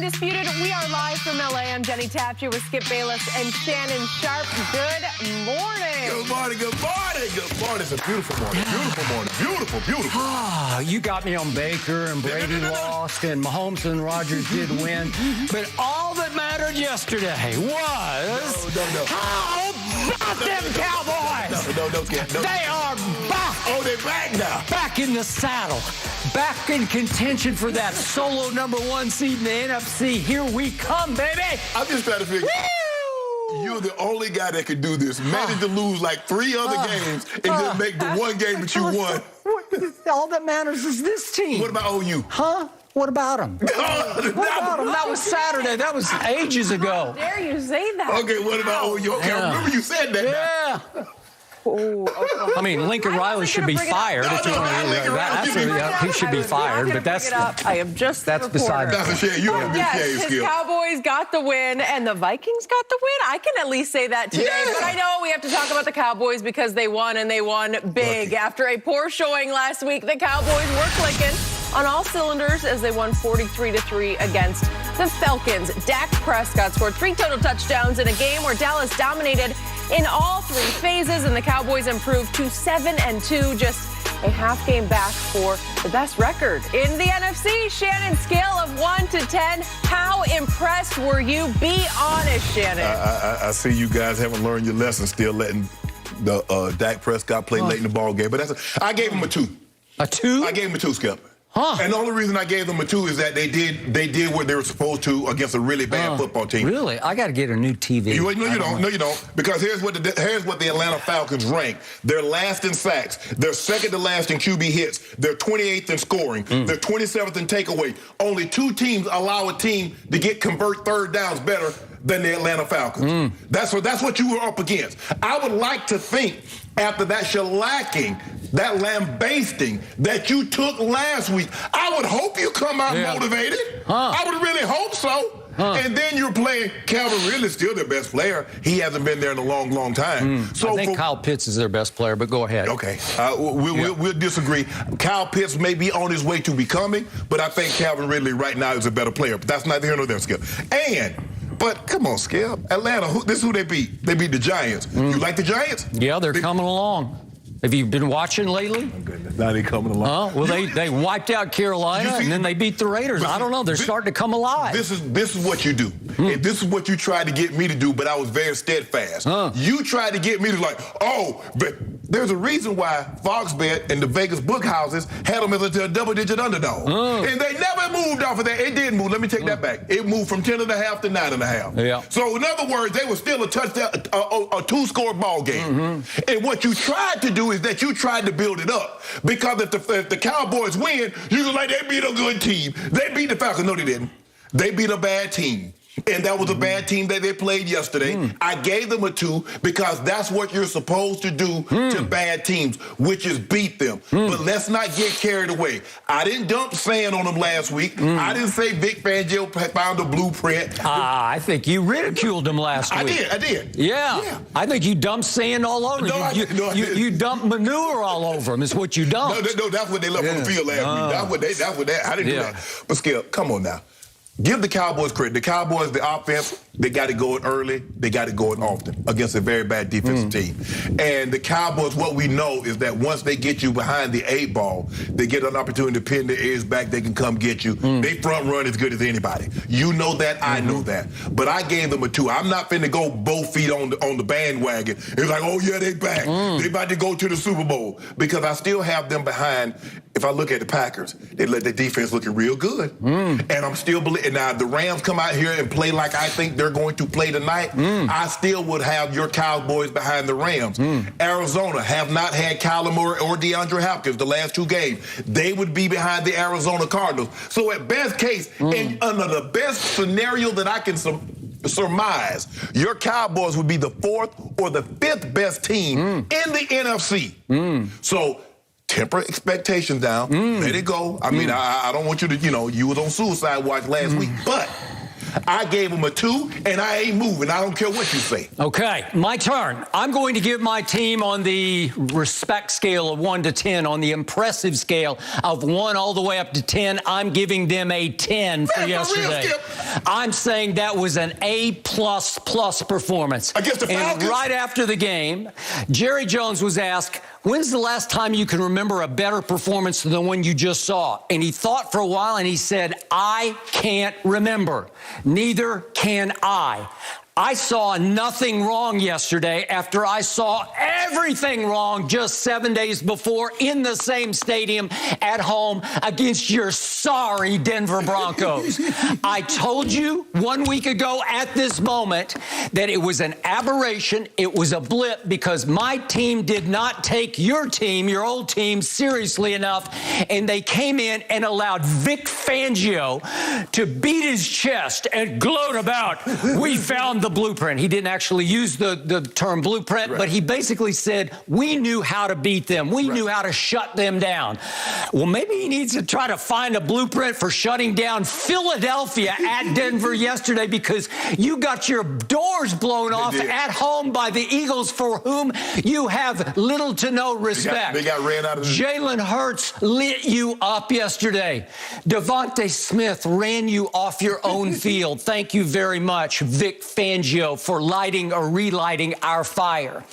Undisputed. We are live from LA. I'm Jenny Tapia with Skip Bayless and Shannon Sharp. Good morning. Good morning, good morning, good morning. It's a beautiful morning, beautiful morning, beautiful, beautiful. Ah, you got me on Baker and Brady lost and Mahomes and Rodgers did win. But all that mattered yesterday was how about them Cowboys? No, Skip. They are back. Oh, they're back now. Back in the saddle. Back in contention for that solo #1 seed in the NFC. Here we come, baby. I'm just trying to figure you're the only guy that can do this. Managed to lose like 3 other games and just make the one game that you won. All that matters is this team. What about OU? Huh? What about them? What about them? That was Saturday. That was ages ago. How dare you say that? Okay, what about OU? Okay, I remember you said that. Yeah. I mean, Lincoln Riley should be fired. He should be fired, but that's beside the point. Yes, his Cowboys got the win, and the Vikings got the win. I can at least say that today, but I know we have to talk about the Cowboys because they won, and they won big. After a poor showing last week, the Cowboys were clicking on all cylinders as they won 43-3 against the Falcons. Dak Prescott scored 3 total touchdowns in a game where Dallas dominated in all 3 phases, and the Cowboys improved to 7-2, just a half game back for the best record in the NFC. Shannon, scale of 1 to 10, how impressed were you? Be honest, Shannon. I see you guys haven't learned your lesson, still letting the Dak Prescott play late in the ball game, but I gave him a 2. A 2? I gave him a 2, Skip. Huh. And the only reason I gave them a 2 is that they did what they were supposed to against a really bad football team. Really? I got to get a new TV. No, you don't. Because here's what the Atlanta Falcons rank. They're last in sacks. They're second to last in QB hits. They're 28th in scoring. They're 27th in takeaway. Only 2 teams allow a team to convert third downs better than the Atlanta Falcons. That's what you were up against. I would like to think after that shellacking, that lambasting that you took last week, I would hope you come out motivated. I would really hope so. And then you're playing Calvin Ridley's still their best player. He hasn't been there in a long, long time. So I think Kyle Pitts is their best player, but go ahead. Okay. We'll disagree. Kyle Pitts may be on his way to becoming, but I think Calvin Ridley right now is a better player. But that's neither here nor there, Skip. But come on, Skip. Atlanta, this is who they beat. They beat the Giants. You like the Giants? Yeah, they're coming along. Have you been watching lately? Oh, goodness. Now they're coming along. Well, they wiped out Carolina, and then they beat the Raiders. I don't know. They're starting to come alive. This is what you do. And this is what you tried to get me to do, but I was very steadfast. You tried to get me to but there's a reason why Fox Bet and the Vegas book houses had them as a double-digit underdog. And they never moved off of that. It did move. Let me take that back. It moved from 10.5 to 9.5. Yeah. So in other words, they were still a touchdown, a 2-score ball game. And what you tried to do is that you tried to build it up. Because if the Cowboys win, you were like, they beat a good team. They beat the Falcons. No, they didn't. They beat a bad team. And that was a bad team that they played yesterday. I gave them a 2 because that's what you're supposed to do to bad teams, which is beat them. But let's not get carried away. I didn't dump sand on them last week. I didn't say Vic Fangio found a blueprint. I think you ridiculed them last week. I did. Yeah. I think you dumped sand all over them. You dumped manure all over them is what you dumped. No, that's what they left on the field last week. That's what I didn't do that. But Skip, come on now. Give the Cowboys credit. The Cowboys, the offense, they got it going early. They got it going often against a very bad defensive team. And the Cowboys, what we know is that once they get you behind the 8 ball, they get an opportunity to pin their ears back. They can come get you. They front run as good as anybody. You know that. I know that. But I gave them a 2. I'm not finna go both feet on the bandwagon. It's like, oh, yeah, they back. They about to go to the Super Bowl. Because I still have them behind. If I look at the Packers, they let their defense looking real good. And I'm still believing. Now, if the Rams come out here and play like I think they're going to play tonight, I still would have your Cowboys behind the Rams. Arizona have not had Kyler Murray or DeAndre Hopkins the last 2 games. They would be behind the Arizona Cardinals. So at best case, and under the best scenario that I can surmise, your Cowboys would be the 4th or the 5th best team in the NFC. So temper expectations down. Let it go. I mean, I don't want you to, you was on suicide watch last week, but I gave them a 2, and I ain't moving. I don't care what you say. Okay, my turn. I'm going to give my team on the respect scale of 1 to 10, on the impressive scale of 1 all the way up to 10. I'm giving them a 10 for yesterday. I'm saying that was an A++ performance. Against the Falcons? And right after the game, Jerry Jones was asked, when's the last time you can remember a better performance than the one you just saw? And he thought for a while, and he said, I can't remember. Neither can I. I saw nothing wrong yesterday after I saw everything wrong just 7 days before in the same stadium at home against your sorry Denver Broncos. I told you 1 week ago at this moment that it was an aberration. It was a blip because my team did not take your team, your old team, seriously enough. And they came in and allowed Vic Fangio to beat his chest and gloat about, we found the blueprint. He didn't actually use the term blueprint, right, but he basically said, we knew how to beat them. We knew how to shut them down. Well, maybe he needs to try to find a blueprint for shutting down Philadelphia at Denver yesterday, because you got your doors blown off at home by the Eagles, for whom you have little to no respect. They got ran out of the... Jalen Hurts lit you up yesterday. Devontae Smith ran you off your own field. Thank you very much, Vic Fangio, for lighting or relighting our fire.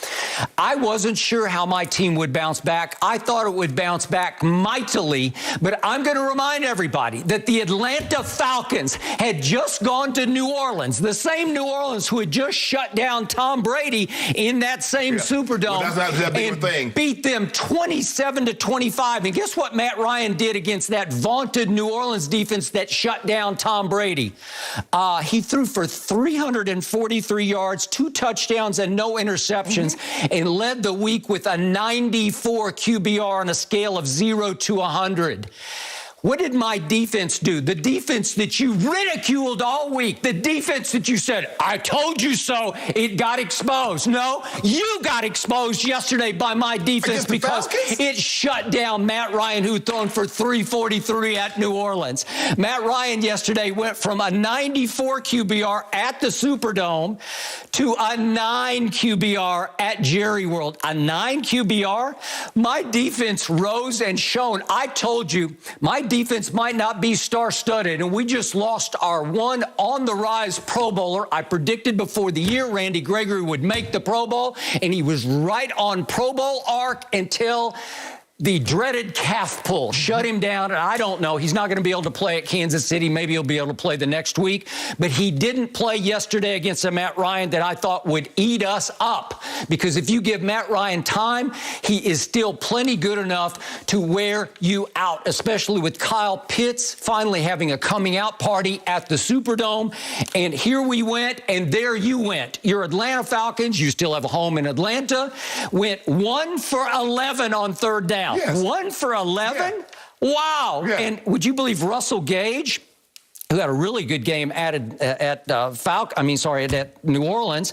I wasn't sure how my team would bounce back. I thought it would bounce back mightily, but I'm going to remind everybody that the Atlanta Falcons had just gone to New Orleans, the same New Orleans who had just shut down Tom Brady in that same Superdome, and beat them 27-25. And guess what Matt Ryan did against that vaunted New Orleans defense that shut down Tom Brady? He threw for 343 yards, 2 touchdowns, and no interceptions, and led the week with a 94 QBR on a scale of 0 to 100. What did my defense do? The defense that you ridiculed all week, the defense that you said, I told you so, it got exposed. No, you got exposed yesterday by my defense because it shut down Matt Ryan, who had thrown for 343 at New Orleans. Matt Ryan yesterday went from a 94 QBR at the Superdome to a 9 QBR at Jerry World. A 9 QBR? My defense rose and shone. I told you, my defense might not be star-studded, and we just lost our one on-the-rise Pro Bowler. I predicted before the year Randy Gregory would make the Pro Bowl, and he was right on Pro Bowl arc until the dreaded calf pull shut him down, and I don't know. He's not going to be able to play at Kansas City. Maybe he'll be able to play the next week. But he didn't play yesterday against a Matt Ryan that I thought would eat us up. Because if you give Matt Ryan time, he is still plenty good enough to wear you out, especially with Kyle Pitts finally having a coming-out party at the Superdome. And here we went, and there you went. Your Atlanta Falcons, you still have a home in Atlanta, went 1 for 11 on third down. Yes. 1 for 11? Yeah. Wow. Yeah. And would you believe Russell Gage, who had a really good game at New Orleans,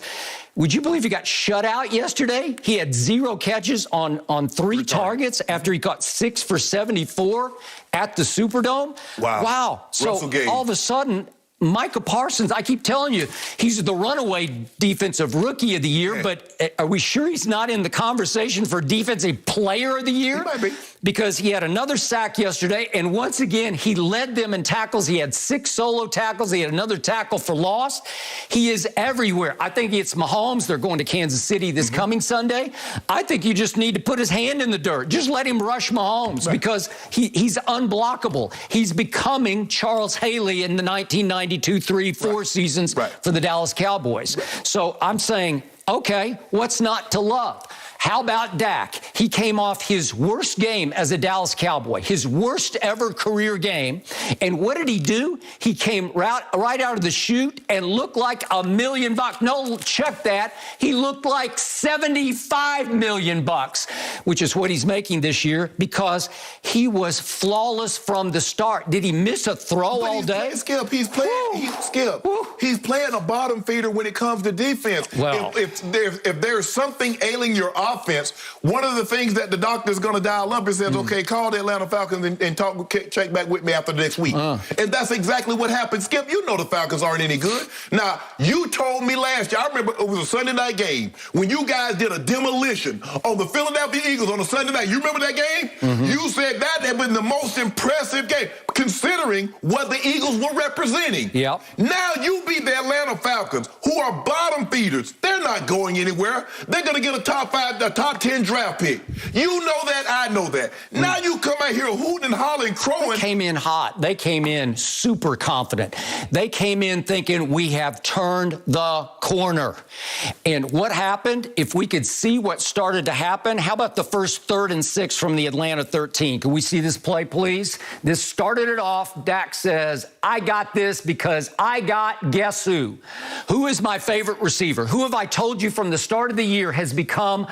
would you believe he got shut out yesterday? He had 0 catches on 3 targets after he caught 6 for 74 at the Superdome. Wow. So all of a sudden, Micah Parsons, I keep telling you, he's the runaway defensive rookie of the year, but are we sure he's not in the conversation for defensive player of the year? He might be. Because he had another sack yesterday, and once again, he led them in tackles. He had 6 solo tackles. He had another tackle for loss. He is everywhere. I think it's Mahomes. They're going to Kansas City this coming Sunday. I think you just need to put his hand in the dirt. Just let him rush Mahomes because he's unblockable. He's becoming Charles Haley in the 1992-3-4 seasons for the Dallas Cowboys. So I'm saying, okay, what's not to love? How about Dak? He came off his worst game as a Dallas Cowboy, his worst ever career game. And what did he do? He came right out of the chute and looked like $1 million. No, check that. He looked like $75 million, which is what he's making this year because he was flawless from the start. Did he miss a throw all day? Skip, he's playing a bottom feeder when it comes to defense. Well, if if there's something ailing your offense, one of the things that the doctor is going to dial up is says, okay, call the Atlanta Falcons and check back with me after the next week. And that's exactly what happened. Skip, you know the Falcons aren't any good. Now, you told me last year, I remember it was a Sunday night game, when you guys did a demolition on the Philadelphia Eagles on a Sunday night. You remember that game? You said that had been the most impressive game, considering what the Eagles were representing. Yep. Now you beat the Atlanta Falcons, who are bottom feeders. They're not going anywhere. They're going to get a top 10 draft pick. You know that, I know that. Now you come out here hooting and hollering, crowing. They came in hot. They came in super confident. They came in thinking we have turned the corner. And what happened? If we could see what started to happen, how about the first 3rd and 6 from the Atlanta 13? Can we see this play, please? This started it off. Dak says, I got this because I got guess who? Who is my favorite receiver? Who have I told you from the start of the year has become